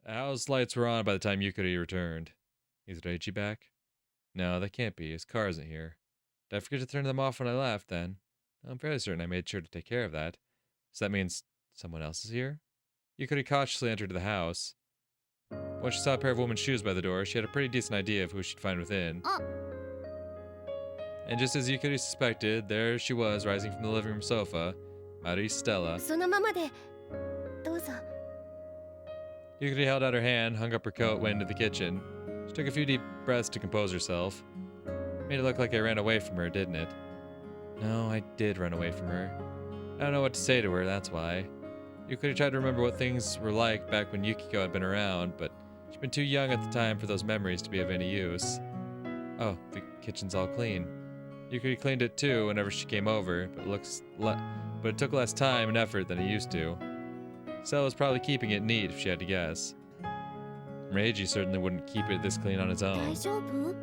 The house lights were on by the time Yukari returned. Is Reichi back? No, that can't be. His car isn't here. Did I forget to turn them off when I left, then? I'm fairly certain I made sure to take care of that. So that means someone else is here? Yukari cautiously entered the house. When she saw a pair of women's shoes by the door, she had a pretty decent idea of who she'd find within. And just as Yukari suspected, there she was, rising from the living room sofa, Marie Stella. そのままでどうぞ。 Yukari held out her hand, hung up her coat, went into the kitchen. She took a few deep breaths to compose herself. Made it look like I ran away from her, didn't it? No, I did run away from her. I don't know what to say to her, that's why. Yukari tried to remember what things were like back when Yukiko had been around, but she'd been too young at the time for those memories to be of any use. Oh, the kitchen's all clean. Yukari cleaned it too whenever she came over, but it took less time and effort than it used to. Stella was probably keeping it neat if she had to guess. Reiji certainly wouldn't keep it this clean on his 大 own. 丈夫？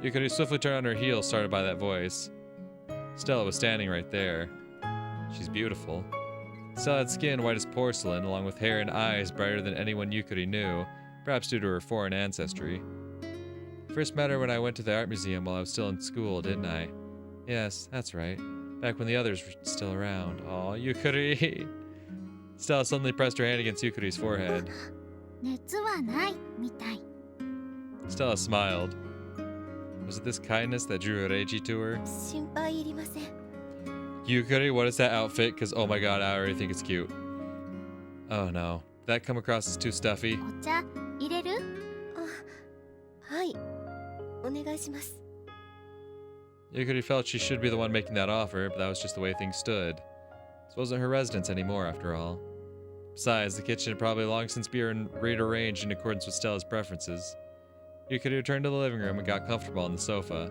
Yukari swiftly turned on her heel, startled by that voice. Stella was standing right there. She's beautiful. Stella had skin white as porcelain, along with hair and eyes brighter than anyone Yukari knew, perhaps due to her foreign ancestry. First met her when I went to the art museum while I was still in school, didn't I? Yes, that's right. Back when the others were still around. Aw, Yukari! Stella suddenly pressed her hand against Yukari's forehead. 熱はないみたい。 Stella smiled. Was it this kindness that drew Reiji to her? 心配いりません。 Yukari, what is that outfit? Because, oh my god, I already think it's cute. Oh no. Did that come across as too stuffy? お茶入れる？あ、はい。お願いします。 Yukari felt she should be the one making that offer, but that was just the way things stood. This wasn't her residence anymore, after all. Besides, the kitchen had probably long since been rearranged in accordance with Stella's preferences. Yukari returned to the living room and got comfortable on the sofa.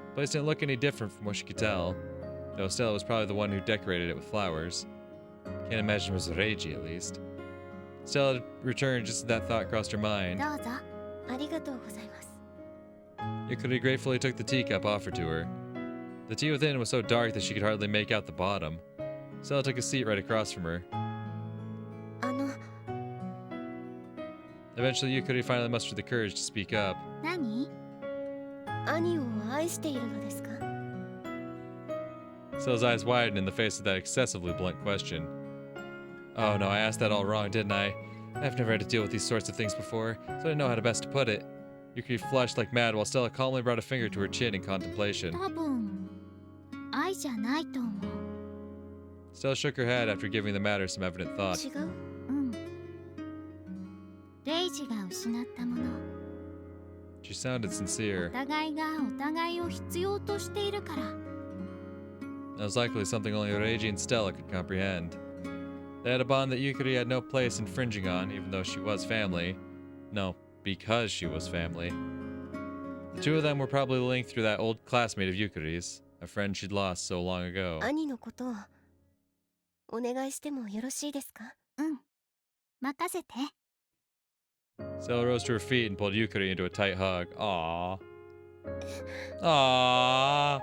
The place didn't look any different from what she could tell, though Stella was probably the one who decorated it with flowers. Can't imagine it was Reiji, at least. Stella returned just as that thought crossed her mind. どうぞ。ありがとうございます。 Yukari gratefully took the teacup offered to her. The tea within was so dark that she could hardly make out the bottom. Stella took a seat right across from her. あの、 Eventually, Yukari finally mustered the courage to speak up. 何？兄を愛しているのですか？ Stella's eyes widened in the face of that excessively blunt question. Oh no, I asked that all wrong, didn't I? I've never had to deal with these sorts of things before, so I didn't know how to best to put it. Yukari flushed like mad while Stella calmly brought a finger to her chin in contemplation. 多分愛じゃないと思う。 Stella shook her head after giving the matter some evident thought. 違う？うん。レイジが失ったもの。 She sounded お sincere. 互いがお互いを必要としているから。 That was likely something only Reiji and Stella could comprehend. They had a bond that Yukari had no place infringing on, even though she was family. No, because she was family. The two of them were probably linked through that old classmate of Yukari's, a friend she'd lost so long ago. 兄のことをお願いしてもよろしいですか？うん。任せて。 Stella rose to her feet and pulled Yukari into a tight hug. Aww. Aww.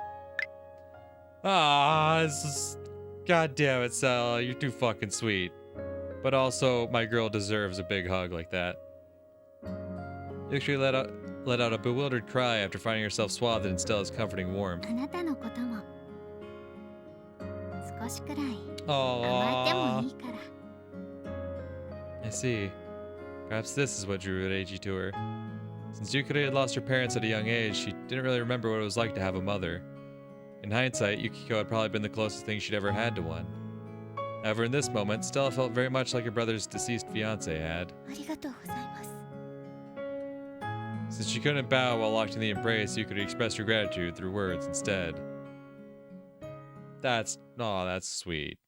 Aww. God damn it, Stella. You're too fucking sweet. But also, my girl deserves a big hug like that. Yukari let out a bewildered cry after finding herself swathed in Stella's comforting warmth. あなたのことも少しくらい甘えても Aww. いいから。 I see. Perhaps this is what drew Reiji to her. Since Yukari had lost her parents at a young age, she didn't really remember what it was like to have a mother. In hindsight, Yukiko had probably been the closest thing she'd ever had to one. However, in this moment, Stella felt very much like her brother's deceased fiancé had. ありがとうございます。 Since she couldn't bow while locked in the embrace, Yukari expressed her gratitude through words instead. That's sweet.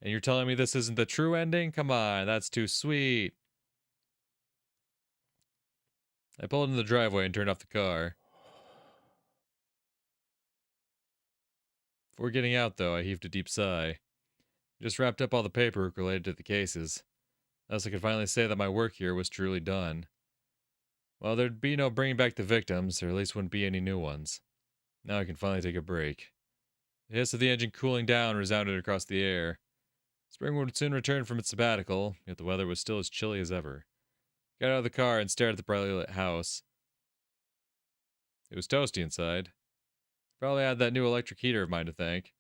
And you're telling me this isn't the true ending? Come on, that's too sweet. I pulled in the driveway and turned off the car. Before getting out, though, I heaved a deep sigh. Just wrapped up all the paperwork related to the cases. Thus I could finally say that my work here was truly done. Well, there'd be no bringing back the victims, or at least wouldn't be any new ones. Now I can finally take a break. The hiss of the engine cooling down resounded across the air. Spring would soon return from its sabbatical, yet the weather was still as chilly as ever. Got out of the car and stared at the brightly lit house. It was toasty inside. Probably had that new electric heater of mine to thank.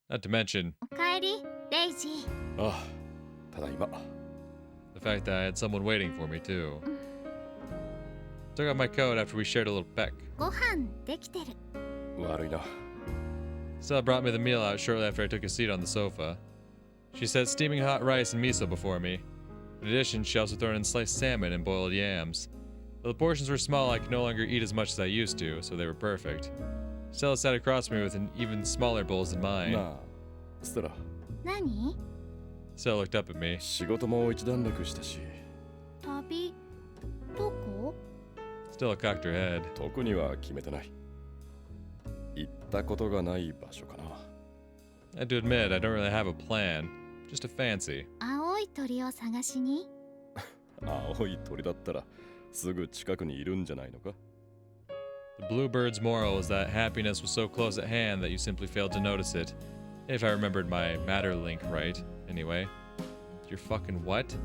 Not to mention Ah, tadaima. the fact that I had someone waiting for me, too. Took off my coat after we shared a little peck. Warui na. Stella brought me the meal out shortly after I took a seat on the sofa. She set steaming hot rice and miso before me. In addition, she also threw in sliced salmon and boiled yams. Though the portions were small, I could no longer eat as much as I used to, so they were perfect. Stella sat across from me with an even smaller bowls than mine. なあ、ステラ。Stella looked up at me. 仕事も一段落したし、Stella cocked her head. 特には決めてない。行ったことがない場所かな。I have to admit, I don't really have a plan. Just a fancy. 青い鳥だったらすぐ近くにいるんじゃないのか? The bluebird's moral is that happiness was so close at hand that you simply failed to notice it. If I remembered my matter link right, anyway. You're fucking what?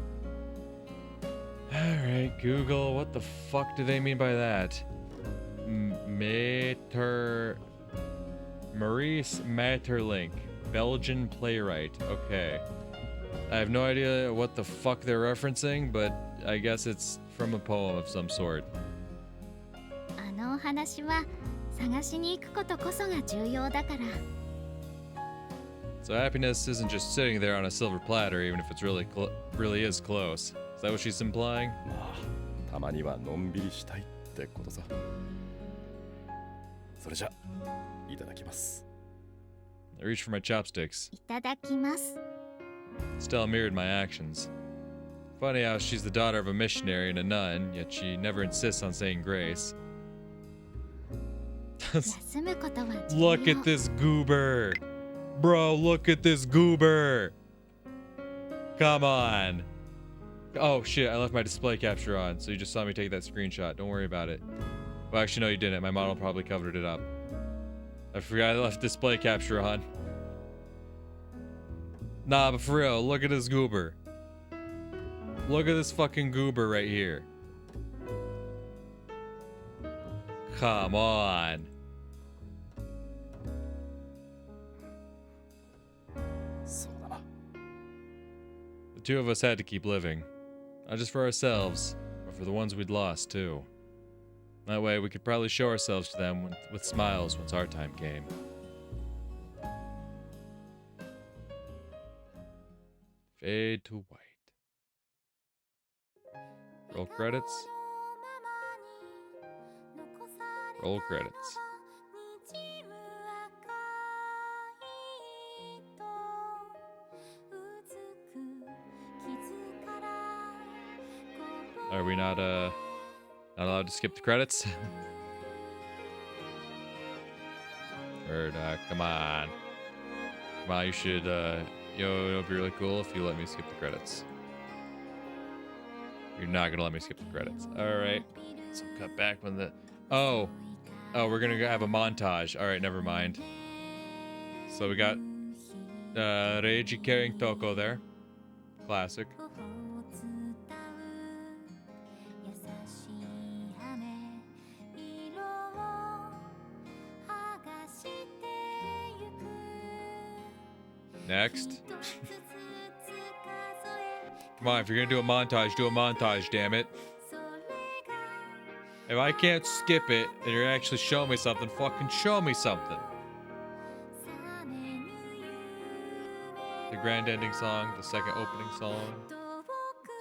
Alright, Google, what the fuck do they mean by that? Maurice Maeterlinck, Belgian playwright. Okay. I have no idea what the fuck they're referencing, but I guess it's from a poem of some sort. So happiness isn't just sitting there on a silver platter, even if it's really is close. Is that what she's implying? まあ、たまにはのんびりしたいってことさ。それじゃ、いただきます。I reached for my chopsticks. Stella mirrored my actions. Funny how she's the daughter of a missionary and a nun, yet she never insists on saying grace. Look at this goober! Bro, look at this goober! Come on! Oh shit, I left my display capture on, so you just saw me take that screenshot. Don't worry about it. Well, actually, no, you didn't. My model probably covered it up. I forgot I left display capture on. Nah, but for real, look at this goober. Look at this fucking goober right here. Come on. The two of us had to keep living. Not just for ourselves, but for the ones we'd lost, too. That way, we could probably show ourselves to them with smiles once our time came. Fade to white. Roll credits. Roll credits. Are we not allowed to skip the credits? Or come on. Come on, you should it'll be really cool if you let me skip the credits. You're not gonna let me skip the credits. Alright. So cut back when the Oh, we're gonna have a montage. Alright, never mind. So we got Reiji carrying Toko there. Classic. Next. Come on, if you're gonna do a montage, damn it. If I can't skip it, and you're actually showing me something, fucking show me something. The grand ending song, the second opening song.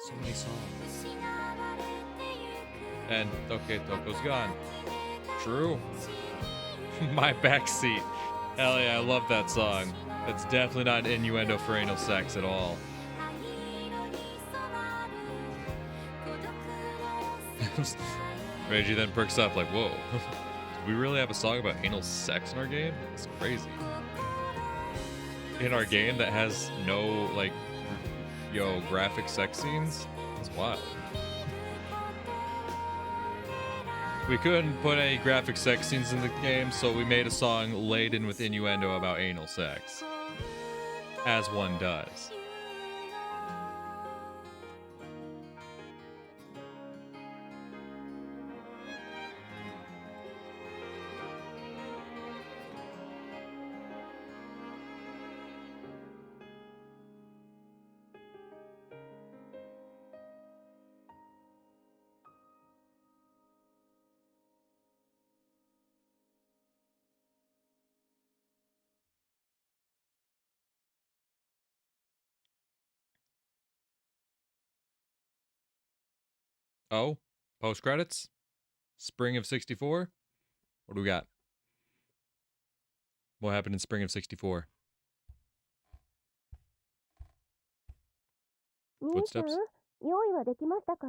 So many songs. And, okay, Toko's gone. True. My backseat. Hell yeah, I love that song. That's definitely not an innuendo for anal sex at all. Reggie then perks up like, whoa. Do we really have a song about anal sex in our game? That's crazy. In our game that has no, like, graphic sex scenes? That's wild. We couldn't put any graphic sex scenes in the game, so we made a song laden with innuendo about anal sex. As one does. Oh, post credits? Spring of 64? What do we got? What happened in spring of 64? Footsteps? 用意はできましたか?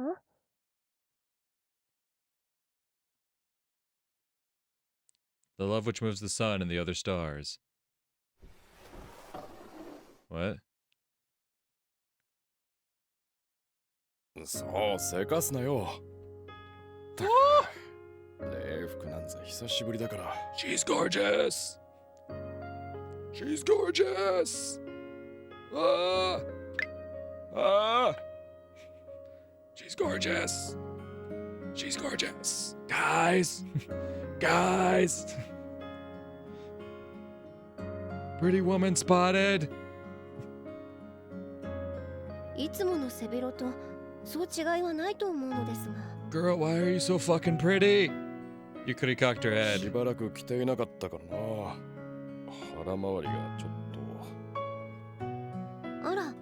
The love which moves the sun and the other stars. What? そう、せかすなよ。礼服なんざ久しぶりだから。She's gorgeous! She's gorgeous! Ah! Ah! She's gorgeous! She's gorgeous! Guys! Guys! Pretty woman spotted! いつもの背広とそう違いはないと思うのですが。 Girl, why are you so fucking pretty? Yukuri cocked her し head. ばらく着ていなかったからな。腹回りがちょっと。あら、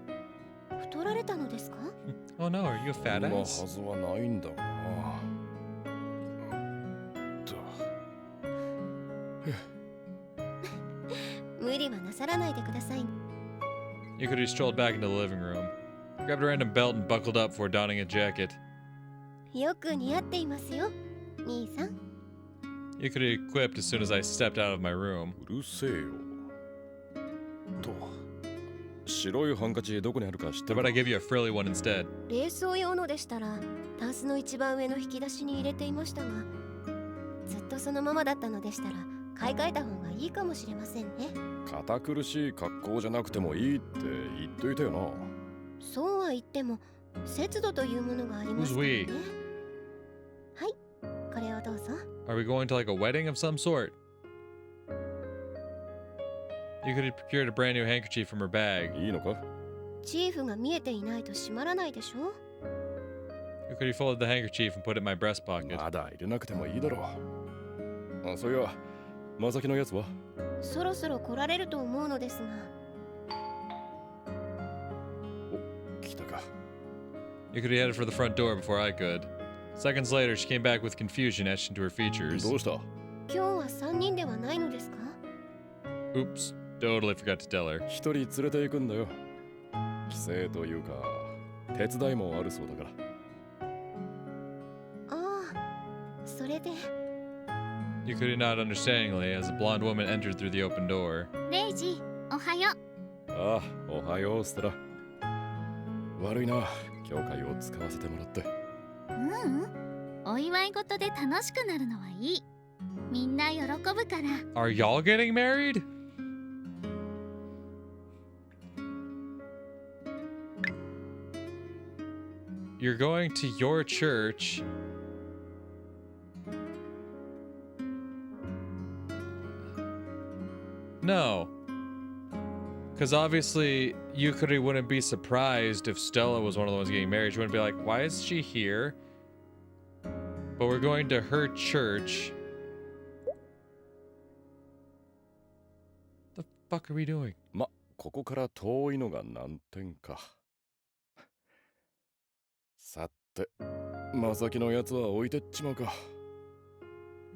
太られたのですか? Oh no, are you a そ fat んなは ass? ずはないんだがな。無理はなさらないでください。 Yukuri strolled back into the living room, grabbed a random belt and buckled up before donning a jacket. よく似合っていますよ、兄さん。 Yukuri quipped as soon as I stepped out of my room. うるせえよ。と、白いハンカチどこにあるか知って How る about I give you a frilly one instead? 冷蔵用のでしたら、タンスの一番上の引き出しに入れていましたが、ずっとそのままだったのでしたら、買い替えた方がいいかもしれませんね。堅苦しい格好じゃなくてもいいって言っといたよな。そうは言っても、節度というものがありますからね。はい、これをどうぞ。 Are we going to like a wedding of some sort? Yukuri procured a brand new handkerchief from her bag. いいのか? チーフが見えていないと閉まらないでしょ。 Yukuri folded the handkerchief and put it in my breast pocket. まだ入れなくてもいいだろう。あ、そういや、まさきのやつは? そろそろ来られると思うのですが。お、来たか。 Yukuri headed for the front door before I could. Seconds later, she came back with confusion etched into her features. どうした? 今日は3人ではないのですか? Oops, totally forgot to tell her. 一人連れて行くんだよ。帰省というか、手伝いもあるそうだから。ああ、それで。 Yukuri nodded understandingly as a blonde woman entered through the open door. レイジ、おはよう。ああ、おはよう、ステラ。悪いな、教会を使わせてもらって。お祝い事で楽しくなるのはいい。みんな喜ぶから。 Are y'all getting married? You're going to your church. No. Because obviously, Yukari wouldn't be surprised if Stella was one of the ones getting married. She wouldn't be like, why is she here? But we're going to her church. The fuck are we doing? ま、ここから遠いのが難点か。さて、まさきのやつは置いてっちまうか。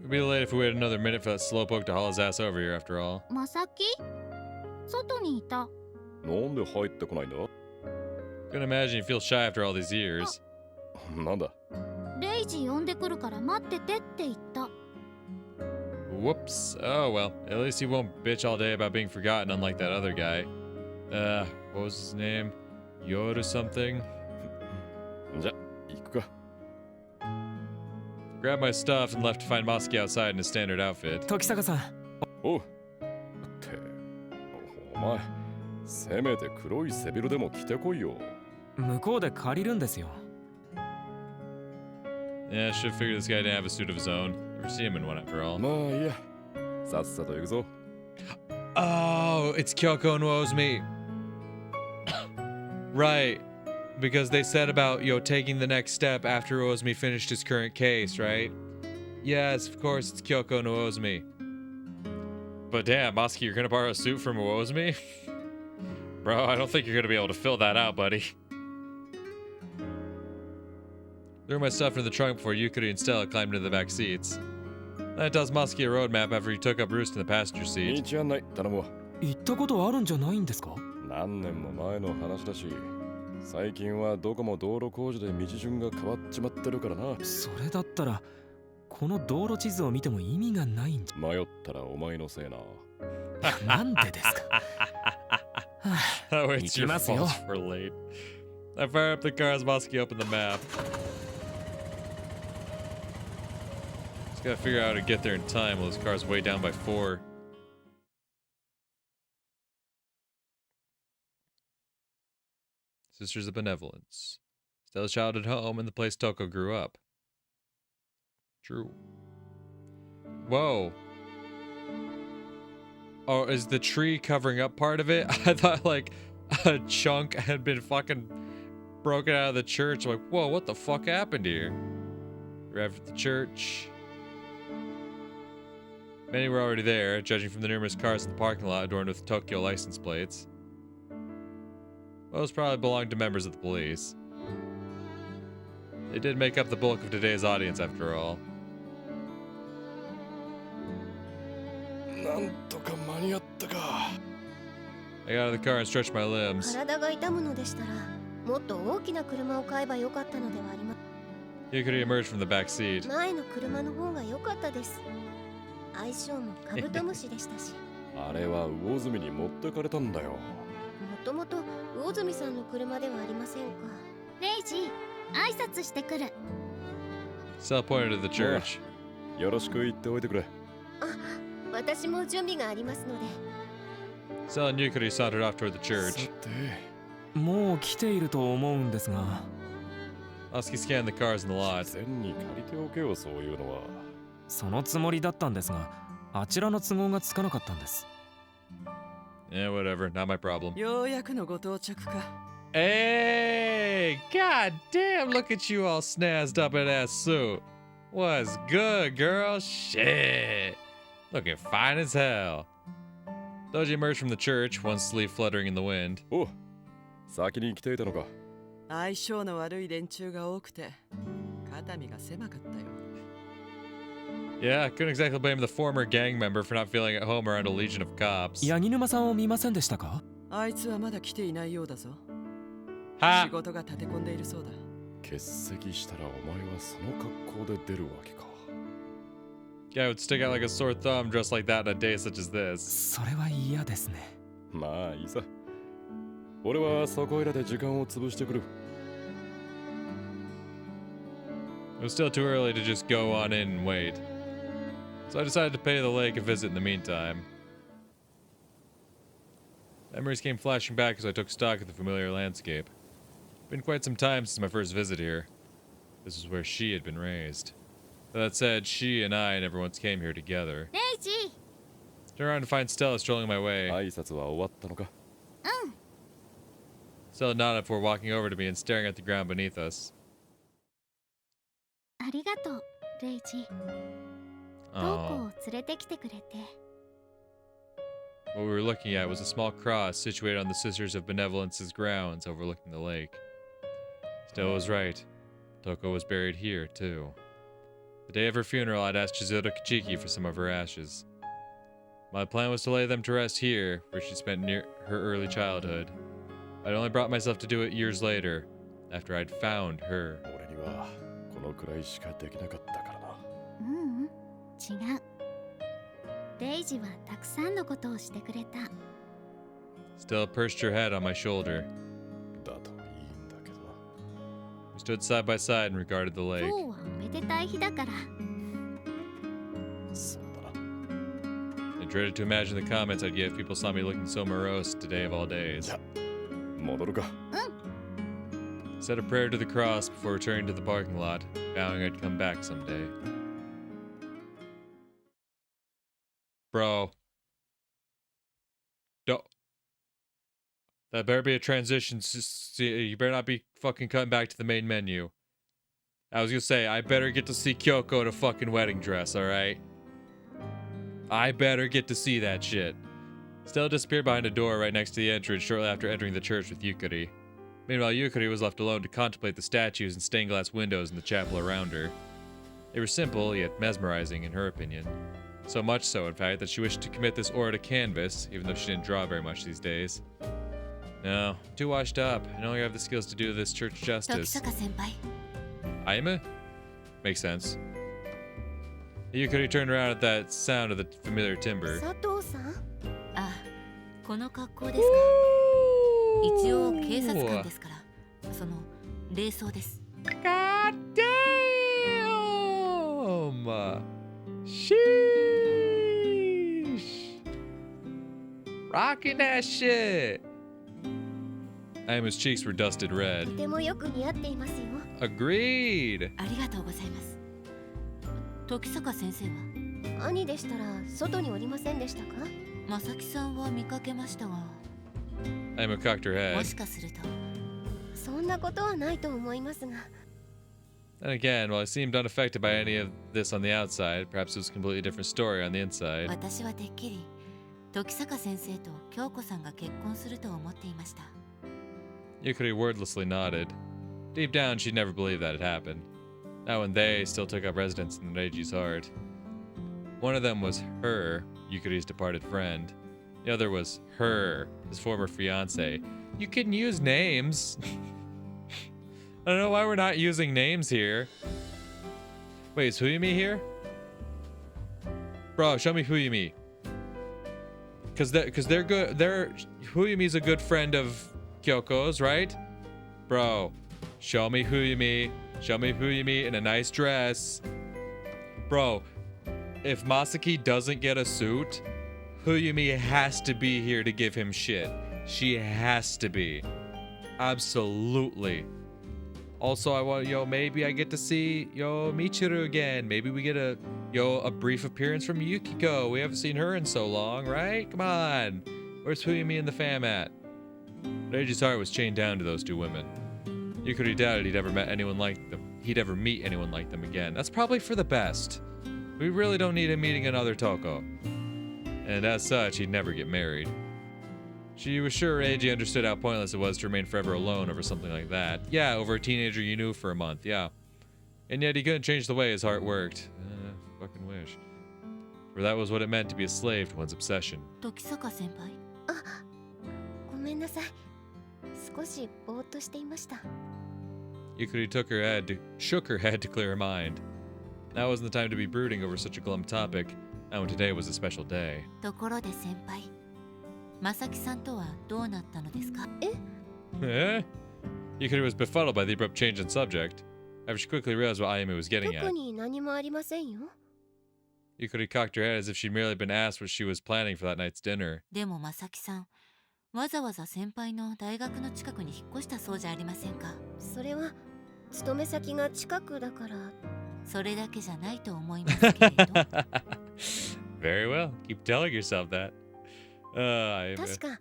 It'd be late if we waited another minute for that slowpoke to haul his ass over here after all. まさき外にいた。なんで入ってこないんだ? Couldn't imagine you feel shy after all these years. なんだ? レイジ呼んでくるから待っててって言った。 Whoops. Oh well, at least he won't bitch all day about being forgotten unlike that other guy. What was his name? Yoda something? じゃ、行くか。 Grabbed my stuff and left to find Mosky outside in his standard outfit. 時坂さん。おう。って、お前、せめて黒い背広でも着てこいよ。向こうで借りるんですよ。 Yeah, should figure this guy didn't have a suit of his own. Never see him in one after all. まあいいや。さっさと行くぞ。 Oh, it's Kyoko and Ozmi. Right. Because they said about, taking the next step after Ozmi finished his current case, right? Yes, of course, it's Kyoko no Ozmi. But damn, Mosky, you're gonna borrow a suit from Ozmi? Bro, I don't think you're gonna be able to fill that out, buddy. Threw my stuff into the trunk before Yukari and Stella climbed into the back seats. Then I tossed Muskie a road map after he took up roost in the passenger 道 seat. 案内頼むわ。行ったことあるんじゃないんですか？何年も前の話だし、最近はどこも道路工事で道順が変わっちまってるからな。それだったらこの道路地図を見ても意味がないんじ迷ったらお前のせいな。ゃ。なんでですか？はあ Oh, it's your 行きますよ。 fault we're late. I fire up the car as Muskie opened the map. Just gotta figure out how to get there in time while his car's way down by 4. Sisters of Benevolence. Stella's childhood home and the place Toko grew up. True. Whoa. Oh, is the tree covering up part of it? I thought like a chunk had been fucking broken out of the church. Like, whoa, what the fuck happened here? Arrived at the church. Many were already there, judging from the numerous cars in the parking lot adorned with Tokyo license plates. Most probably belonged to members of the police. They did make up the bulk of today's audience, after all. なんとか間に合ったか。 I got out of the car and stretched my limbs. 体が痛むのでしたらもっと大きな車を買えばよかったのではありま Yukari emerged from the back seat. 前の車の方が良かったです。相性もカブトムシでしたしあれは魚住に持ってかれたんだよ。もともと魚住さんの車ではありませんか。レイジ、挨拶してくる。 Stella pointed to the church. よろしく言っておいてくれ。私も準備がありますので。 Stella and Yukari sauntered off toward the さ church. て、もう来ていると思うんですが。 Muskie scanned the cars in the 事 lot. 前に借りておけよ、そういうのは。そのつもりだったんですが、あちらの都合がつかなかったんです。Yeah, whatever. Not my problem. ようやくのご到着か。 Hey! God damn, look at you all snazzed up in that suit. What's good, girl? Shit. Looking fine as hell. Doji emerged from the church, one sleeve fluttering in the wind. おう、先に来ていたのか。相性の悪い連中が多くて肩身が狭かったよ。 Yeah, couldn't exactly blame the former gang member for not feeling at home around a legion of cops. 八木沼さんを見ませんでしたか？あいつはまだ来ていないようだぞ。仕 Ha! 事が立て込んでいるそうだ。欠席したらお前はその格好で出るわけか。Guy would stick out like a sore thumb dressed like that on a day such as this. それは嫌ですね。まあいいさ。俺はそこいらで時間を潰してくる。 It was still too early to just go on in and wait. So I decided to pay the lake a visit in the meantime. Memories came flashing back as I took stock of the familiar landscape. Been quite some time since my first visit here. This is where she had been raised. That said, she and I never once came here together. レイジ、 Turned around to find Stella strolling my way. 挨拶は終わったのか。うん。 Stella nodded before walking over to me and staring at the ground beneath us. ありがとう、レイジ。トーコ Aww. を連れてきてくれて。 What we were looking at was a small cross situated on the Sisters of Benevolence's grounds overlooking the lake. Stella was right. Toko was buried here, too. The day of her funeral, I'd asked Chizuru Kichiki for some of her ashes. My plan was to lay them to rest here, where she spent near her early childhood. I'd only brought myself to do it years later, after I'd found her. 俺にはこのくらいしかできなかったからな。ううん、違う。レイジはたくさんのことをしてくれた。 Stella perched her head on my shoulder. だといいんだけどな。 We stood side by side and regarded the 今 lake. 日はおめでたい日だから。そうだな。 I dreaded to imagine the comments I'd get if people saw me looking so morose today of all days. じゃ、戻るか。I said a prayer to the cross before returning to the parking lot, vowing I'd come back someday. Bro. Don't. That better be a transition. You better not be fucking cutting back to the main menu. I was gonna say, I better get to see Kyoko in a fucking wedding dress, alright? I better get to see that shit. Stella disappeared behind a door right next to the entrance shortly after entering the church with Yukari. Meanwhile, Yukari was left alone to contemplate the statues and stained glass windows in the chapel around her. They were simple, yet mesmerizing in her opinion. So much so, in fact, that she wished to commit this aura to canvas, even though she didn't draw very much these days. No, too washed up. I no longer have the skills to do this church 時 justice. 坂先輩 Aime? Makes sense. Yukari turned around at that sound of the familiar timbre. 佐藤さんあ、この格好ですか。一応警察官ですから、その礼装です。 God damn! Sheesh! Rocking that shit! Aima's cheeks were dusted と red. てもよく似合っていますよ Agreed! ありがとうございます。時坂先生は、兄でしたら外におりませんでしたか正木さんは見かけましたが、 Aima cocked her も head. しかすると、そんなことはないと思いますが And again, while I seemed unaffected by any of this on the outside, perhaps it was a completely different story on the inside. 私はてっきり時坂先生と京子さんが結婚すると思っていました。 Yukari wordlessly nodded. Deep down, she'd never believed that had happened. Now when they still took up residence in Reiji's heart. One of them was her, Yukari's departed friend. The other was her, his former fiancée. You can use names. I don't know why we're not using names here. Wait, is Huyumi here? Bro, show me Huyumi. Cause they're good. Huyumi's a good friend of Kyoko's, right? Bro, show me Huyumi. Show me Huyumi in a nice dress. Bro, if Masaki doesn't get a suit, Huyumi has to be here to give him shit. She has to be. Absolutely. Also, I want, maybe I get to see, Michiru again. Maybe we get a brief appearance from Yukiko. We haven't seen her in so long, right? Come on. Where's Huyumi and the fam at? Reiji's heart was chained down to those two women. Yukari doubted he'd ever meet anyone like them again. That's probably for the best. We really don't need him meeting another Toko. And as such, he'd never get married. She was sure Eiji understood how pointless it was to remain forever alone over something like that. Yeah, over a teenager you knew for a month, yeah. And yet he couldn't change the way his heart worked. Fucking wish. For that was what it meant to be a slave to one's obsession. 時坂先輩、ごめんなさい少しぼーっとしていました Yukari shook her head to clear her mind. Now wasn't the time to be brooding over such a glum topic, and when today was a special day. ところで先輩、正木さんとはどうなったのですか？ Eh? Yukari was befuddled by the abrupt change in subject, after she quickly realized what Ayame was getting 特 at. に何もありませんよ Yukari cocked her head as if she'd merely been asked what she was planning for that night's dinner. でも正木さん、わざわざ先輩の大学の近くに引っ越したそうじゃありませんか。それは勤め先が近くだからそれだけじゃないと思いますけれど。Very well. Keep telling yourself that. Ayame. 確か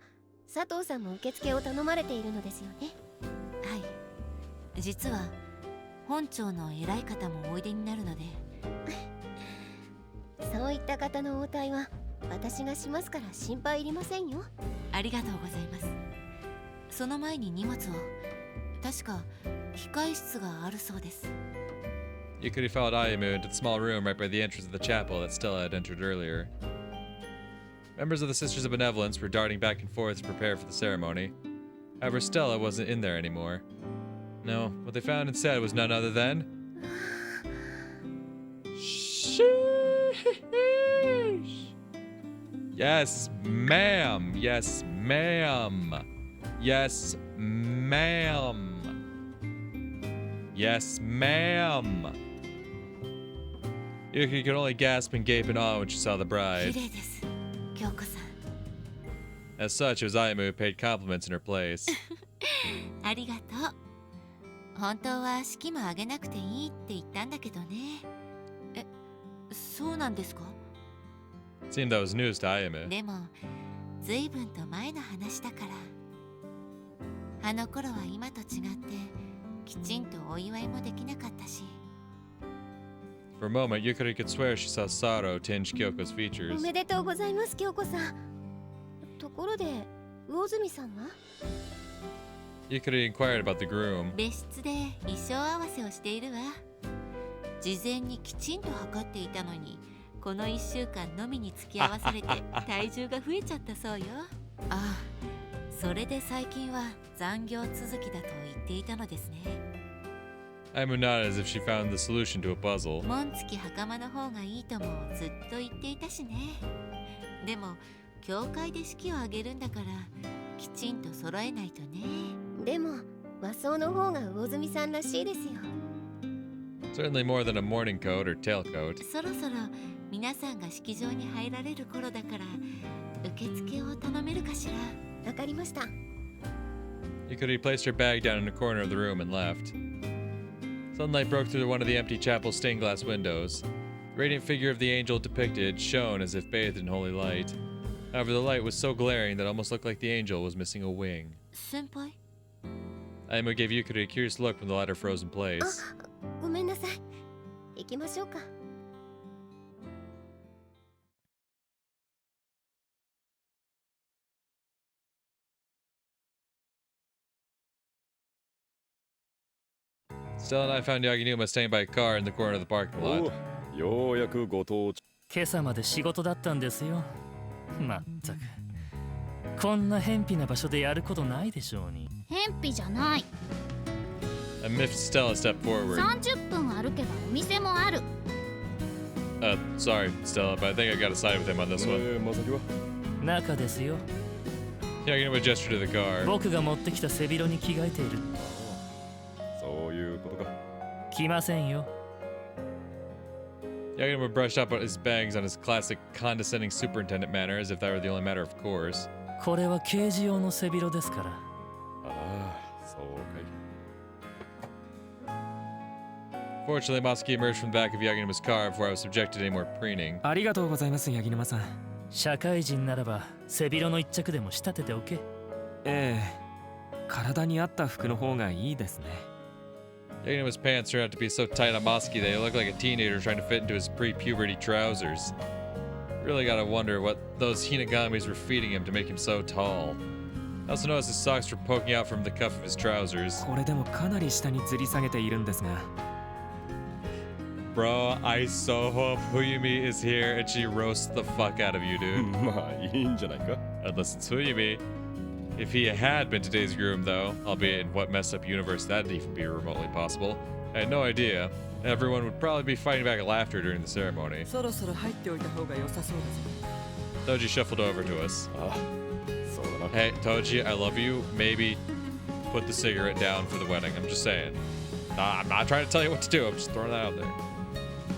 佐藤さんも受付を頼まれているのですよねはい。実は本庁の偉い方もおいでになるので。そういった方の応対は私がしますから心配いりませんよありがとうございます。その前に荷物を。確か控室があるそうです。 Yukari followed Ayame into the small room right by the entrance of the chapel that Stella had entered earlier. Members of the Sisters of Benevolence were darting back and forth to prepare for the ceremony. However, Stella wasn't in there anymore. No, what they found instead was none other than... Sheesh! Yes, ma'am! Yes, ma'am! Yes, ma'am! Yes, ma'am! Yuki could only gasp and gape in awe when she saw the 綺 bride. 麗です。京子さん。 As such, it was Ayame who paid compliments in her place. ありがとう。本当は式も挙げなくていいって言ったんだけどね。え、そうなんですか？ It seemed that was news to Ayame. でも、ずいぶんと前の話だから。あの頃は今と違って、きちんとお祝いもできなかったし。For a moment, Yukari could swear she saw sorrow tinge Kyoko's お features. めでとうございます京子さんところで魚住さんは Yukari inquired about the groom. 別室で衣装合わせをしているわ。事前にきちんと測っていたのに、この1週間のみに付き合わされて体重が増えちゃったそうよ。ああ、それで最近は残業続きだと言っていたのですね。Aimu nodded as if she found the solution to a puzzle. 紋付き袴の方がいいともずっと言っていたしね。でも教会で式を挙げるんだからきちんと揃えないとね。でも和装の方が魚住さんらしいですよ。 Certainly more than a morning coat or tailcoat. そろそろ皆さんが式場に入られる頃だから受付を頼めるかしら。わかりました。 Yukari placed her bag down in a corner of the room and left. Sunlight broke through one of the empty chapel's stained glass windows. The radiant figure of the angel depicted shone as if bathed in holy light. However, the light was so glaring that it almost looked like the angel was missing a wing. 先輩 Aimu gave Yukari a curious look when the latter froze in place. ごめんなさい。行きましょうか。 Stella and I found Yaginuma standing by a car in the corner of the parking お lot. う、ようやくご到着。今朝まで仕事だったんですよ。まったくこんな偏僻な場所でやることないでしょうに。偏僻じゃない。 A miffed Stella stepped forward. 30分歩けばお店もある。 Sorry, Stella, but I think I gotta side with him on this one. まさきは中ですよ。 Yaginuma gestured to the car. 僕が持ってきた背広に着替えている。そういうことか。来ませんよ。 Yaginuma brushed up his bangs on his classic condescending superintendent manner as if that were the only matter of course. これは刑事用の背広ですから。ああ、そうかい。 Fortunately, Masaki emerged from the back of Yaginuma's car before I was subjected to any more preening. ありがとうございます柳沼さん。社会人ならば背広の一着でも仕立てておけ。ええ、体に合った服の方がいいですね。Yaginuma's pants turned out to be so tight on Masaki that he looked like a teenager trying to fit into his pre-puberty trousers. Really gotta wonder what those Hinagamis were feeding him to make him so tall. I also noticed his socks were poking out from the cuff of his trousers. これでもかなり下に吊り下げているんですが。Bro, I so hope Fuyumi is here and she roasts the fuck out of you, dude. まあいいんじゃないか。 Unless it's Fuyumi. If he had been today's groom, though, albeit in what messed up universe that'd even be remotely possible, I had no idea. Everyone would probably be fighting back laughter during the ceremony. そろそろ入っておいた方が良さそうだぞ。 Toji shuffled over to us. ああ、そうだな。 Hey, Toji, I love you. Maybe put the cigarette down for the wedding. I'm just saying. Nah, I'm not trying to tell you what to do. I'm just throwing that out there.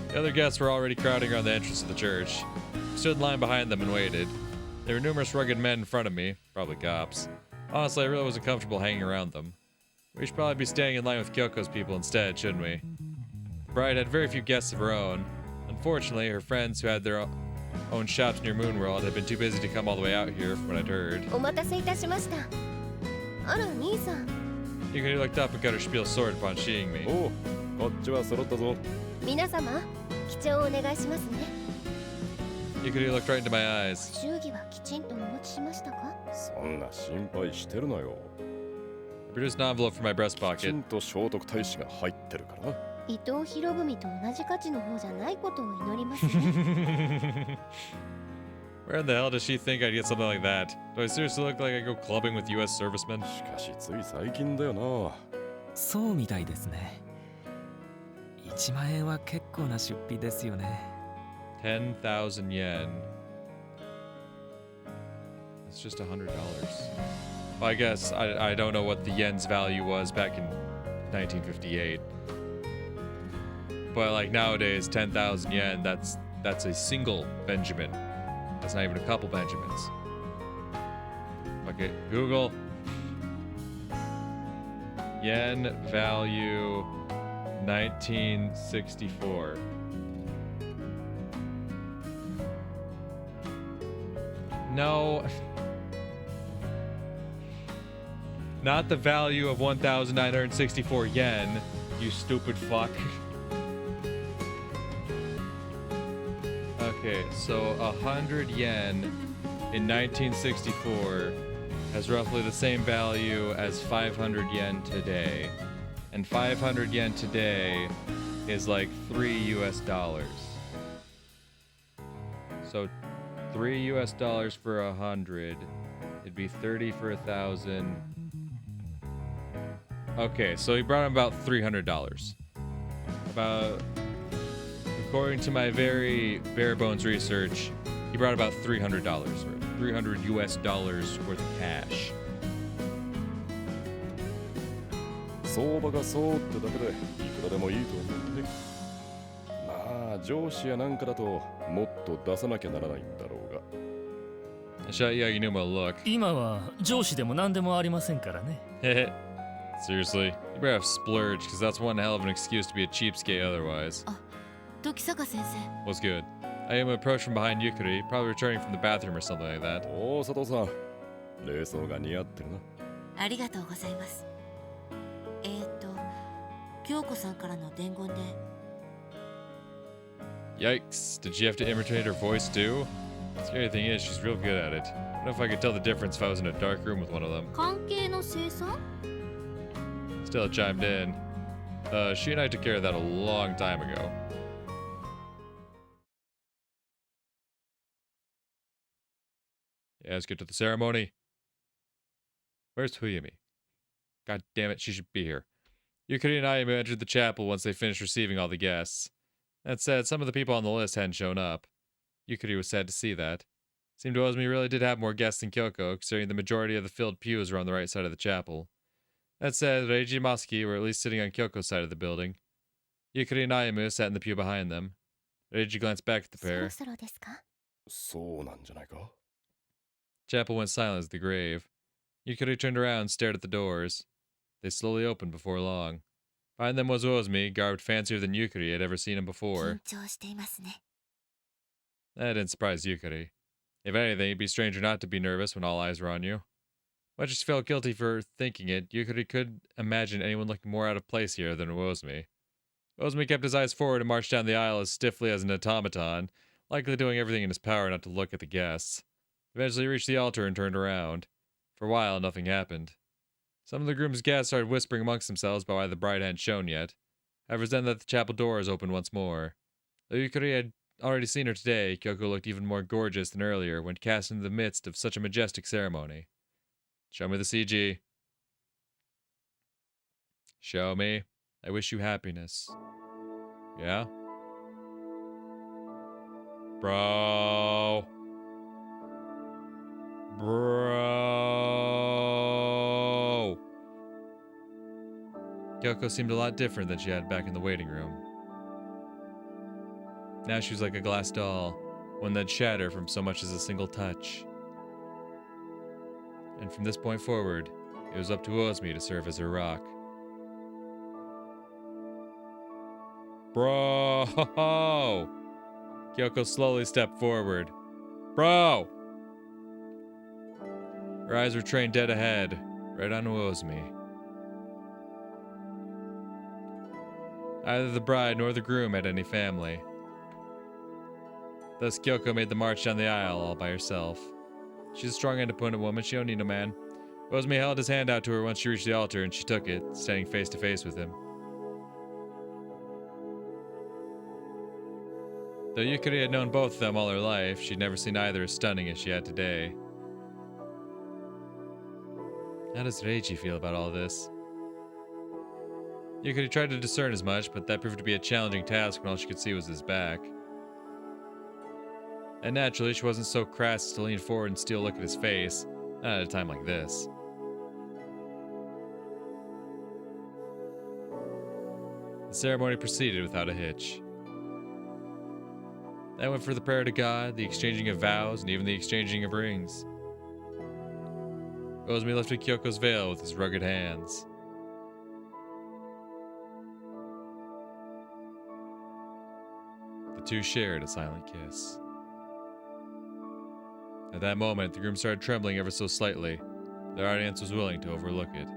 The other guests were already crowding around the entrance of the church. I stood in line behind them and waited. There were numerous rugged men in front of me, probably cops. Honestly, I really wasn't comfortable hanging around them. We should probably be staying in line with Kyoko's people instead, shouldn't we? The bride had very few guests of her own. Unfortunately, her friends who had their own shops near Moonworld had been too busy to come all the way out here from what I'd heard. お待たせいたしました。あら兄さん。 Yukari looked up and got her spiel sword upon seeing me. おう、こっちは揃ったぞ。皆様、記帳をお願いしますね。 Yukari looked right into my eyes. 祝儀はきちんとお持ちしましたか？そんな心配してるなよ。 I produced an envelope from my breast きち pocket. んと聖徳太子が入ってるからな。伊藤博文と同じ価値の方じゃないことを祈りますね。Where in the hell does she think I'd get something like that? Do I seriously look like I go clubbing with US servicemen? しかしつい最近だよな。そうみたいですね。1万円は結構な出費ですよね。 10,000 yen. It's just $100. Well, I guess I don't know what the yen's value was back in 1958. But like nowadays, 10,000 yen, that's a single Benjamin. That's not even a couple Benjamins. Okay, Google. Yen value 1964. No. Not the value of 1,964 yen, you stupid fuck. Okay, so 100 yen in 1964 has roughly the same value as 500 yen today. And 500 yen today is like $3 US. So $3 US for 100. It'd be 30 for 1,000. Okay, so he brought him about $300. About, according to my very bare bones research, he brought about $300 worth. $300 US worth of cash. 相場がそうってだけでいくらでもいいと思うね。まあ上司やなんかだともっと出さなきゃならないんだろうが。I shot Yaginuma a look. 今は上司でも何でもありませんからね。Seriously, you better have splurge, because that's one hell of an excuse to be a cheapskate otherwise. 時坂先生 What's good? I am approached from behind Yukari, probably returning from the bathroom or something like that. おお佐藤さん、冷装が似合ってるな。ありがとうございます。京子さんからの伝言で Yikes, did she have to imitate her voice too? The scary thing is, she's real good at it. I don't know if I could tell the difference if I was in a dark room with one of them. 関係の生産 Still it chimed in. She and I took care of that a long time ago. Yeah, let's get to the ceremony. Where's Huyumi? God damn it, she should be here. Yukari and Ayumu entered the chapel once they finished receiving all the guests. That said, some of the people on the list hadn't shown up. Yukari was sad to see that. Seemed to Ozumi really did have more guests than Kyoko, considering the majority of the filled pews were on the right side of the chapel. That said, Reiji and Masuki were at least sitting on Kyoko's side of the building. Yukari and Ayumu sat in the pew behind them. Reiji glanced back at the そろ pair. そろですか？そうなんじゃないか。 Chapel went silent as the grave. Yukari turned around and stared at the doors. They slowly opened before long. Behind them was Ozumi, garbed fancier than Yukari had ever seen him 緊 before. 張していますね。 That didn't surprise Yukari. If anything, it'd be stranger not to be nervous when all eyes were on you. Much as she felt guilty for thinking it, Yukari could imagine anyone looking more out of place here than Ozumi. Ozumi kept his eyes forward and marched down the aisle as stiffly as an automaton, likely doing everything in his power not to look at the guests. Eventually he reached the altar and turned around. For a while, nothing happened. Some of the groom's guests started whispering amongst themselves about why the bride hadn't shown yet. However, it was then that the chapel doors opened once more. Though Yukari had already seen her today, Kyoko looked even more gorgeous than earlier when cast into the midst of such a majestic ceremony. Show me the CG. Show me. I wish you happiness. Yeah? Bro. Kyoko seemed a lot different than she had back in the waiting room. Now she was like a glass doll, one that'd shatter from so much as a single touch. And from this point forward, it was up to Ozumi to serve as her rock. Bro! Kyoko slowly stepped forward. Bro! Her eyes were trained dead ahead, right on Ozumi. Neither the bride nor the groom had any family. Thus Kyoko made the march down the aisle all by herself. She's a strong independent woman, she don't need no man. Ozumi held his hand out to her once she reached the altar and she took it, standing face to face with him. Though Yukari had known both of them all her life, she'd never seen either as stunning as she had today. How does Reiji feel about all this? Yukari tried to discern as much, but that proved to be a challenging task when all she could see was his back. And naturally, she wasn't so crass as to lean forward and steal a look at his face, not at a time like this. The ceremony proceeded without a hitch. That went for the prayer to God, the exchanging of vows, and even the exchanging of rings. Ozumi lifted Kyoko's veil with his rugged hands. The two shared a silent kiss. At that moment, the groom started trembling ever so slightly. Their audience was willing to overlook it.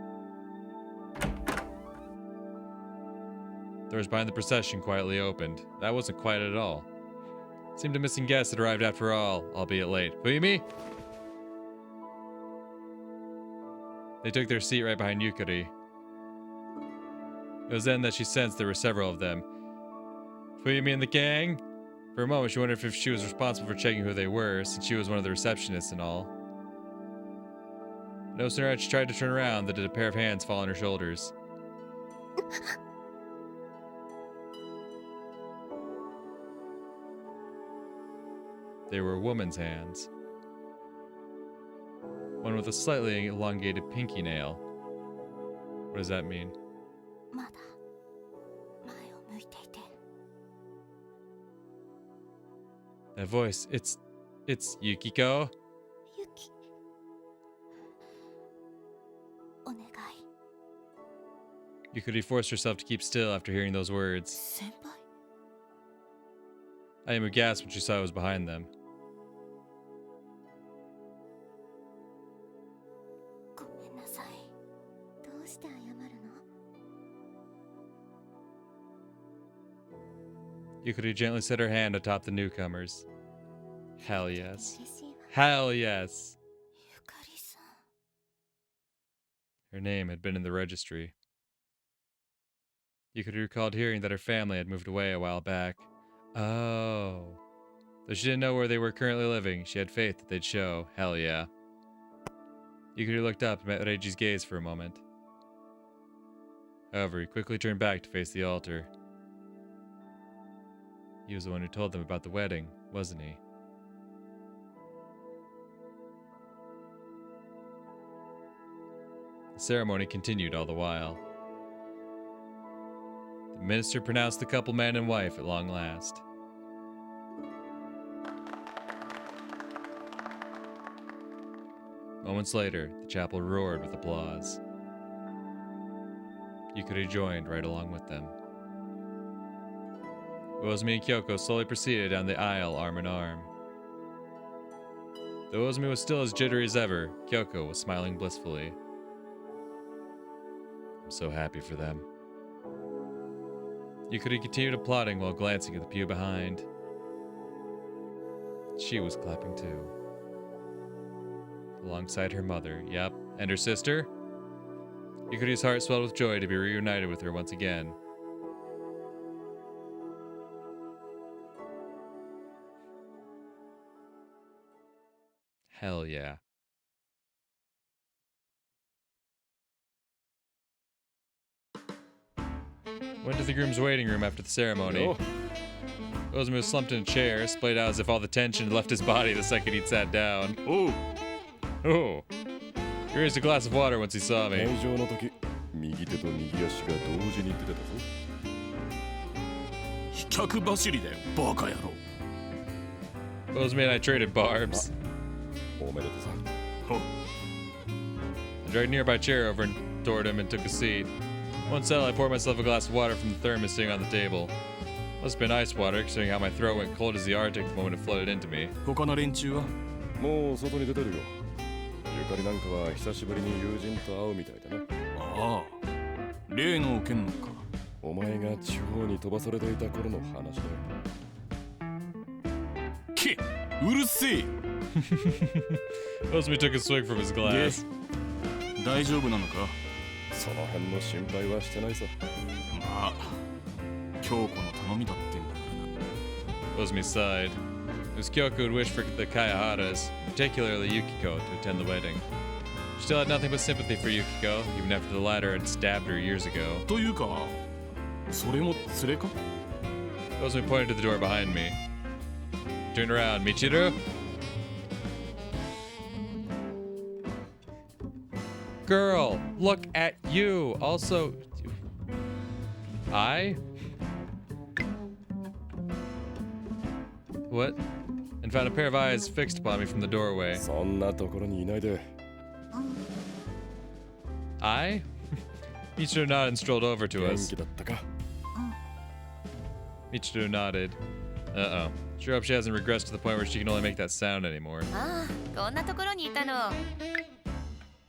Doors behind the procession quietly opened. That wasn't quiet at all. Seemed a missing guest had arrived after all, albeit late. Huyumi? They took their seat right behind Yukari. It was then that she sensed there were several of them. Fuyumi and the gang? For a moment, she wondered if she was responsible for checking who they were, since she was one of the receptionists and all. No sooner had she tried to turn around than did a pair of hands fall on her shoulders. They were a woman's hands. One with a slightly elongated pinky nail. What does that mean? まだ前を向いていて。 That voice, it's Yukiko? ユキ。お願い。 Yukari forced herself to keep still after hearing those words. 先輩。 Ayumu gasped when she saw who was behind them. ごめんなさい。どうして謝るの？ Yukari gently set her hand atop the newcomers. Hell yes. 嬉しいわ。 Hell yes. ゆかりさん。 Her name had been in the registry. Yukari recalled hearing that her family had moved away a while back. Oh. Though she didn't know where they were currently living, she had faith that they'd show. Hell yeah. Yukari looked up and met Reiji's gaze for a moment. However, he quickly turned back to face the altar. He was the one who told them about the wedding, wasn't he? The ceremony continued all the while. The minister pronounced the couple man and wife at long last. Moments later, the chapel roared with applause. Yukari joined right along with them. Uozumi and Kyoko slowly proceeded down the aisle arm in arm. Though Uozumi was still as jittery as ever, Kyoko was smiling blissfully. I'm so happy for them. Yukari continued applauding while glancing at the pew behind. She was clapping too. Alongside her mother, yep, and her sister? Yukari's heart swelled with joy to be reunited with her once again. Hell yeah. Went to the groom's waiting room after the ceremony. Oh. Uozumi was slumped in a chair, splayed out as if all the tension had left his body the second he'd sat down. Oh. Oh. He raised a glass of water once he saw me. 退場の時、右手と右足が同時に出てたぞ。飛脚走りだよ、バカ野郎。 Uozumi and I traded barbs. おめでとうさ。 I dragged a nearby chair over toward him and took a seat. Once settled, I poured myself a glass of water from the thermos sitting on the table. Must have been ice water, considering how my throat went cold as the Arctic the moment it floated into me. 他の連中はもう外に出てるよ。ゆかりなんかは久しぶりに友人と会うみたいだな。ああ、例の件のか。お前が地方に飛ばされていた頃の話だよ。け、うるせえ。Uozumi took a swig from his glass. 大丈夫なのか。その辺の心配はしてないさ。まあ、京子の頼みだってんだからな。 Uozumi sighed. It was Kyoko who had wished for the Kayaharas, particularly Yukiko, to attend the wedding. She still had nothing but sympathy for Yukiko, even after the latter had stabbed her years ago. というか、それも連れか。 Uozumi pointed to the door behind me. Turned around. Michiru? Girl, look at you. Also, I? What? And found a pair of eyes fixed upon me from the doorway. そんなところにいないで。I? Michiru nodded and strolled over to 元 us. 気だったか。 Michiru nodded. Uh-oh. Sure hope she hasn't regressed to the point where she can only make that sound anymore. ああ、こんなところにいたの。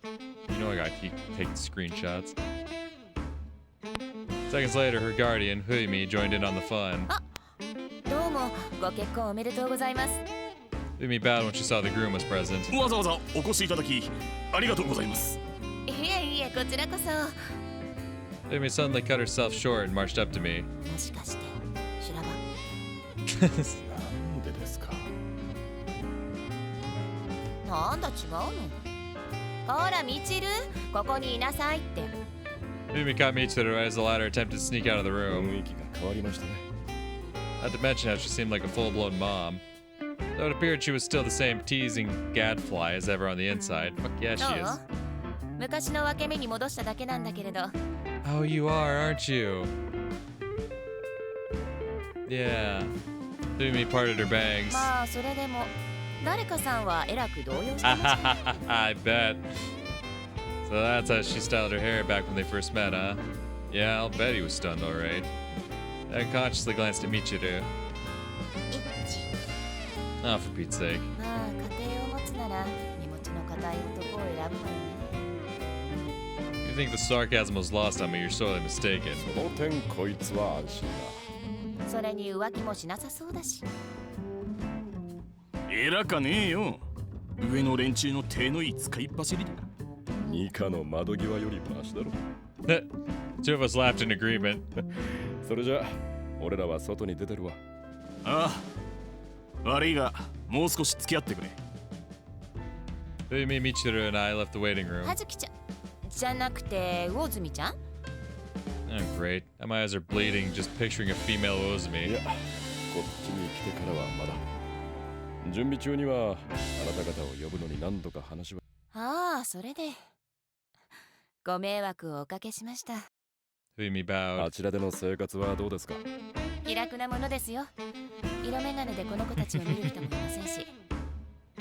You know I gotta keep taking screenshots. Seconds later, her guardian, Huimi, joined in on the fun. どうも、ご結婚おめでとうございます。 Huimi bowed when she saw the groom was present. わざわざお越しいただき、ありがとうございます。いえいえ、こちらこそ。 Fumi suddenly cut herself short and marched up to me. もしかして修羅場？なんでですか。なんだ違うの？ほらミチル、ここにいなさいって。 Fumi caught Michiru as the latter attempted to sneak out of the 雰 room. 囲気が変わりましたね。 Not to mention how she seemed like a full-blown mom. Though it appeared she was still the same teasing gadfly as ever on the inside. Fuck yeah, ど she う？ is. 昔の分け目に戻しただけなんだけれど。 Oh, you are, aren't you? Yeah. Fumi parted her bangs. まあそれでも誰かさんはえらく動揺してましたね。I bet. So that's how she styled her hair back when they first met, huh? Yeah, I'll bet he was stunned, alright. I unconsciously glanced at Michiru. イッチ。 Oh, for Pete's sake. まあ家庭を持つなら身持ちの固い男を選ぶわよね。 If you think the sarcasm was lost on me, you're sorely mistaken. その点こいつは安心だ。それに浮気もしなさそうだし。偉かねえよ。上の連中の手のいい使いっ走りだ。ニカの窓際よりマシだろ。 Two of us laughed in agreement. それじゃ俺らは外に出てるわ。ああ、悪いがもう少し付き合ってくれ。 Fumi, Michiru, and I left the waiting room. はずきちゃんじゃなくて魚住ちゃん？ Oh, great. Now my eyes are bleeding just picturing a female い Ozumi. や、こっちに来てからはまだ。準備中にはあなた方を呼ぶのに何度か話は。ああ、それで。ご迷惑をおかけしました。 Fumi あ bowed. ちらでの生活はどうですか。気楽なものですよ。色眼鏡でこの子たちを見る人もいませんし。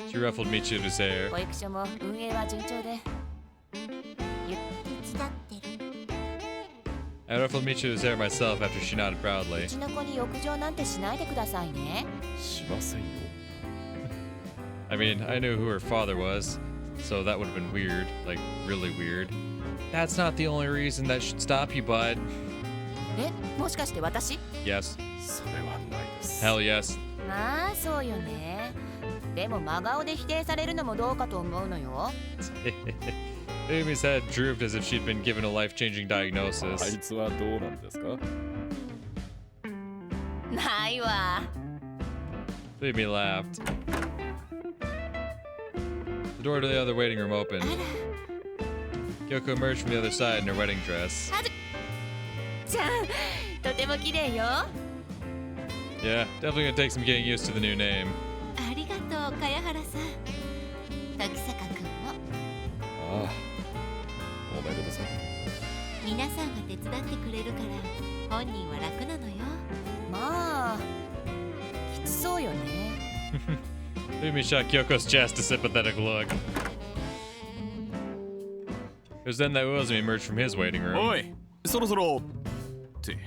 She ruffled Michiru's hair. 保育所も運営は順調で。手伝ってる。 I ruffled Michiru's hair myself after she nodded う proudly. ちの子に浴場なんてしないでくださいね。しませんよ。 I mean, I knew who her father was, so that would have been weird, like really weird. That's not the only reason that should stop you, bud. え、もしかして私？ Yes. それはないです。 Hell yes. まあそうよね。でも真顔で否定されるのもどうかと思うのよ。 Amy's head drooped as if she'd been given a life-changing あ diagnosis. いつはどうなんですか。ないわ。 Amy laughed. The door to the other waiting room opened. Kyoko emerged from the other side in her wedding dress. じゃん、とても綺麗よ。 Yeah, definitely gonna take some getting used to the new name. ありがとう、茅原さん。時坂くんも。ああ、おめでとうさ。皆さんが手伝ってくれるから本人は楽なのよ。まあきつそうよね。Amy shot Kyoko's chest a sympathetic look. It was then that Uozumi emerged from his waiting room. おい、そろそろって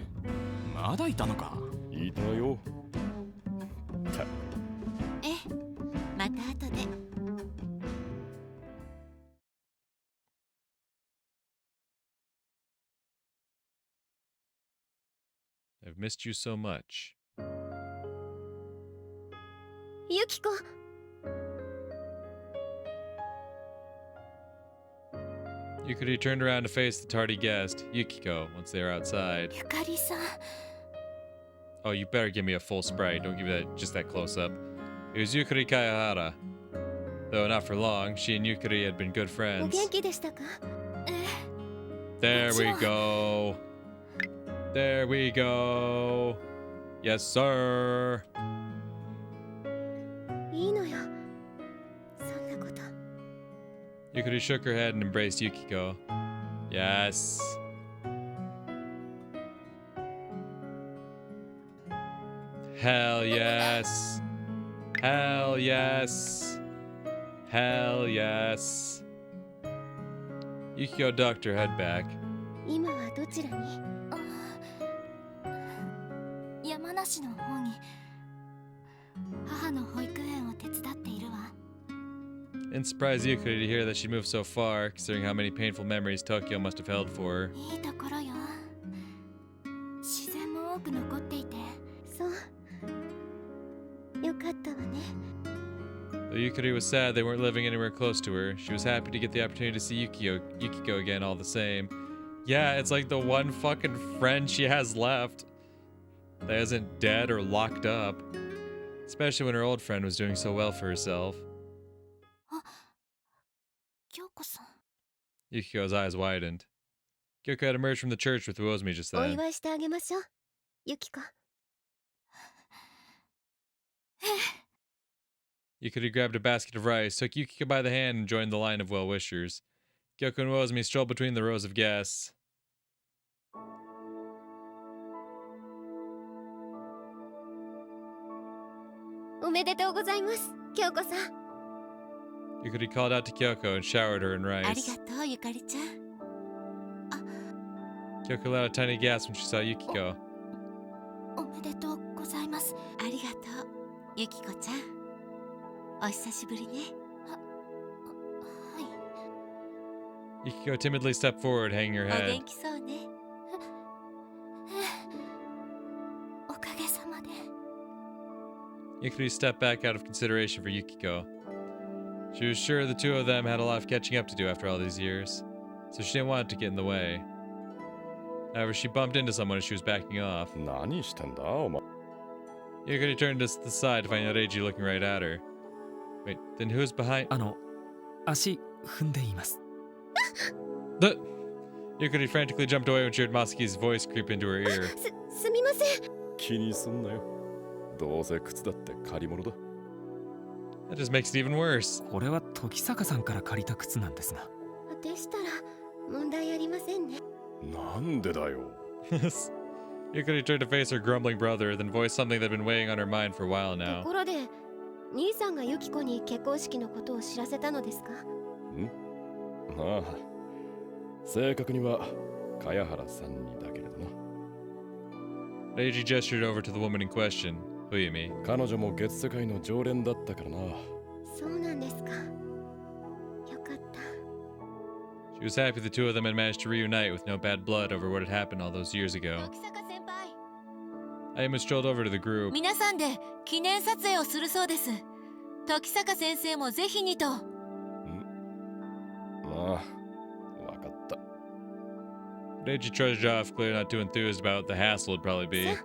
まだいたのか。いたよ。え、また後で。 I've missed you so much. ユキコ。 Yukari turned around to face the tardy guest, Yukiko, once they were outside. ゆかりさん。 Oh, you better give me a full sprite. Don't give me that just that close up. It was Yukari Kayahara. Though not for long, she and Yukari had been good お friends. 元気でしたか？ There we go. There we go. Yes, sir. いいのよ。そんなこと。 Yukari shook her head and embraced Yukiko. Yes. Hell yes. Hell yes. Hell yes. Yukiko ducked her head back. 今はどちらに？山梨の方に母の保育園を手伝っているわ。 Didn't surprise Yukari to hear that she moved so far, considering how many painful memories Tokyo must have held for her. いいところよ。自然も多く残っていて。そう。よかったわね。Though Yukari was sad they weren't living anywhere close to her, she was happy to get the opportunity to see Yukiko again all the same. Yeah, it's like the one fucking friend she has left that isn't dead or locked up. Especially when her old friend was doing so well for herself. 京子さん。 Yukiko's eyes widened. Kyoko had emerged from the church with Uozumi just お then. 祝いしてあげましょうユキコ。 Yukari grabbed a basket of rice, took Yukiko by the hand, and joined the line of well-wishers. Kyoko and Uozumi strolled between the rows of guests. おめでとうございます京子さん。 Yukari called out to Kyoko and showered her in あり rice. がとうゆかりちゃん。 Kyoko let out a tiny gasp when she saw Yukiko. おめでとうございます。ありがとうゆきこちゃん。お久しぶりね。は Yukiko timidly stepped forward, hanging her お head. 元気そうね。おかげさまで。 Yukari stepped back out of consideration for Yukiko. She was sure the two of them had a lot of catching up to do after all these years, so she didn't want it to get in the way. However, she bumped into someone as she was backing off. 何してんだお前。 Yukari turned to the side to find Reiji looking right at her. Wait, then who's behind? 足踏んでいます。 The Yukari frantically jumped away when she heard Masaki's voice creep into her ear. すみません。気にすんなよ。どうせ靴だって借り物だ。 That just makes it even worse. これは時坂さんから借りた靴なんですが。でしたら問題ありませんね。なんでだよ。 Yukari turned to face her grumbling brother, then voiced something that had been weighing on her mind for a while と now. ころで兄さんがユキコに結婚式のことを知らせたのですか？ああ。正確には茅原さんにだけれどな。 Reiji gestured over to the woman in question, Uyumi. 彼女も月世界の常連だったからな。そうなんですか。よかった。 She was happy the two of them had managed to reunite with no bad blood over what had happened all those years ago. 時坂先輩。 Ayuma strolled over to the group. 皆さんで記念撮影をするそうです。時坂先生もぜひにと。ああ、わかった。 Reiji trudged off, clearly not too enthused about what the hassle would probably be. さあ、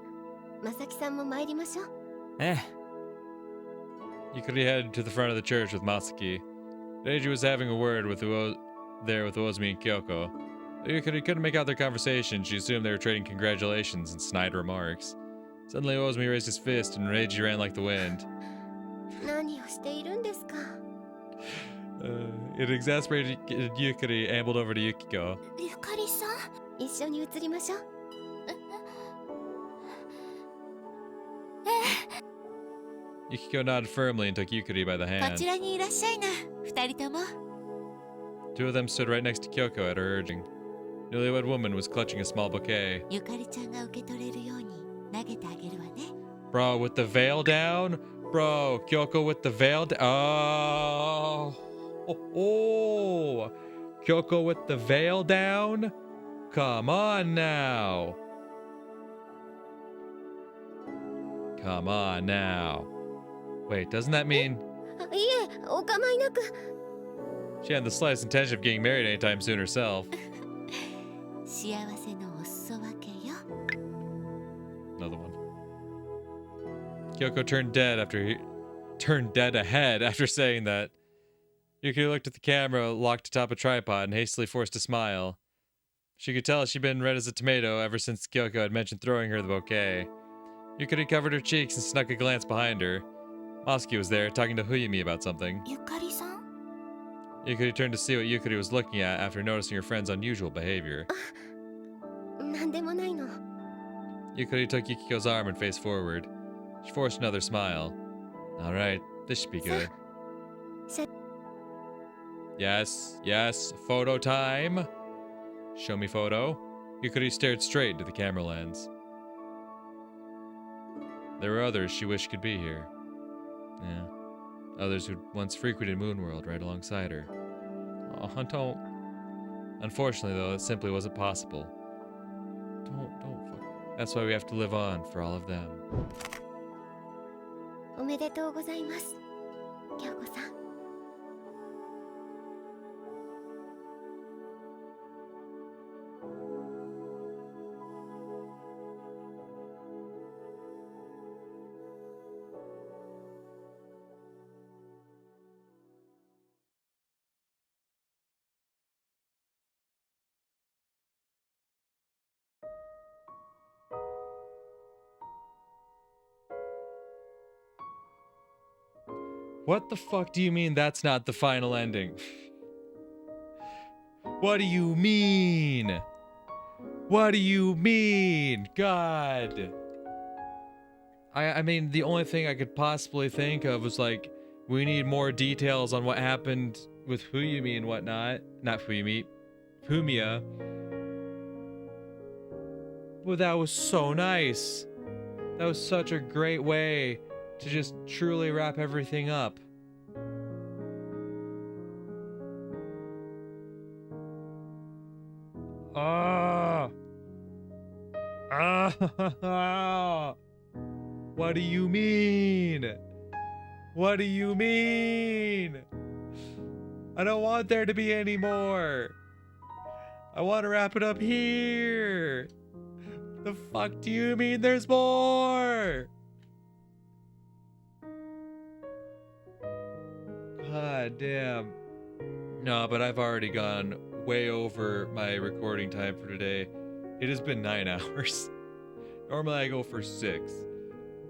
まさきさんも参りましょう。ええ。 Yukari headed to the front of the church with Masaki. Reiji was having a word with there with Uozumi and Kyoko. Though Yukari couldn't make out their conversation, she assumed they were trading congratulations and snide remarks. Suddenly Uozumi raised his fist and Reiji ran like the wind. 何をしているんですか。It exasperated Yukari ambled over to Yukiko. ゆかりさん。一緒に移りましょう。 Yukiko nodded firmly and took Yukari by the こ hand. ちらにいらっしゃいな二人とも。 Two of them stood right next to Kyoko at her urging. Newlywed woman was clutching a small bouquet. ゆかりちゃんが受け取れるように投げてあげるわね。 Bro, with the veil down? Bro, Kyoko with the veil down? Oh. Kyoko with the veil down? Come on now. Come on now. Wait, doesn't that mean いえ、お構いなく。 she hadn't the slightest intention of getting married anytime soon herself? 幸せのお裾分けよ。 Another one. Kyoko turned dead ahead after saying that. Yukari looked at the camera locked atop a tripod and hastily forced a smile. She could tell she'd been red as a tomato ever since Kyoko had mentioned throwing her the bouquet. Yukari covered her cheeks and snuck a glance behind her. Masuki was there, talking to Huyumi about something. ゆかりさん。 Yukari turned to see what Yukari was looking at after noticing her friend's unusual behavior. なんでもないの。 Yukari took Yukiko's arm and faced forward. She forced another smile. Alright, this should be good. Yes, photo time. Show me photo. Yukari stared straight into the camera lens. There were others she wished could be here. Yeah, others who'd once frequented Moonworld right alongside her. Oh, don't. Unfortunately, though, it simply wasn't possible. Don't. That's why we have to live on for all of them. おめでとうございます。京子さん。What the fuck do you mean that's not the final ending? What do you mean? What do you mean? God. I mean, the only thing I could possibly think of was like, we need more details on what happened with Fuyumi and whatnot. Not Fuyumi, Fumiya. But that was so nice. That was such a great way to just truly wrap everything up. Ah. Ah. What do you mean? What do you mean? I don't want there to be any more. I want to wrap it up here. The fuck do you mean there's more? God damn. No, but I've already gone way over my recording time for today. It has been 9 hours. Normally I go for 6.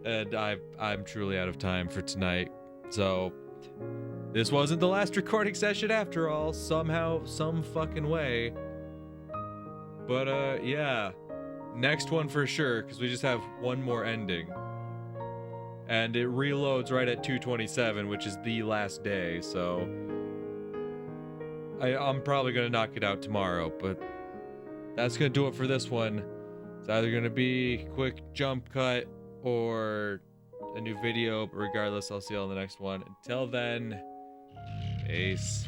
And I'm truly out of time for tonight. So this wasn't the last recording session after all, somehow, some fucking way. But yeah. Next one for sure, because we just have one more ending. And it reloads right at 2:27, which is the last day, so I'm probably gonna knock it out tomorrow, but that's gonna do it for this one. It's either gonna be quick jump cut or a new video, but regardless, I'll see you on the next one. Until then, peace.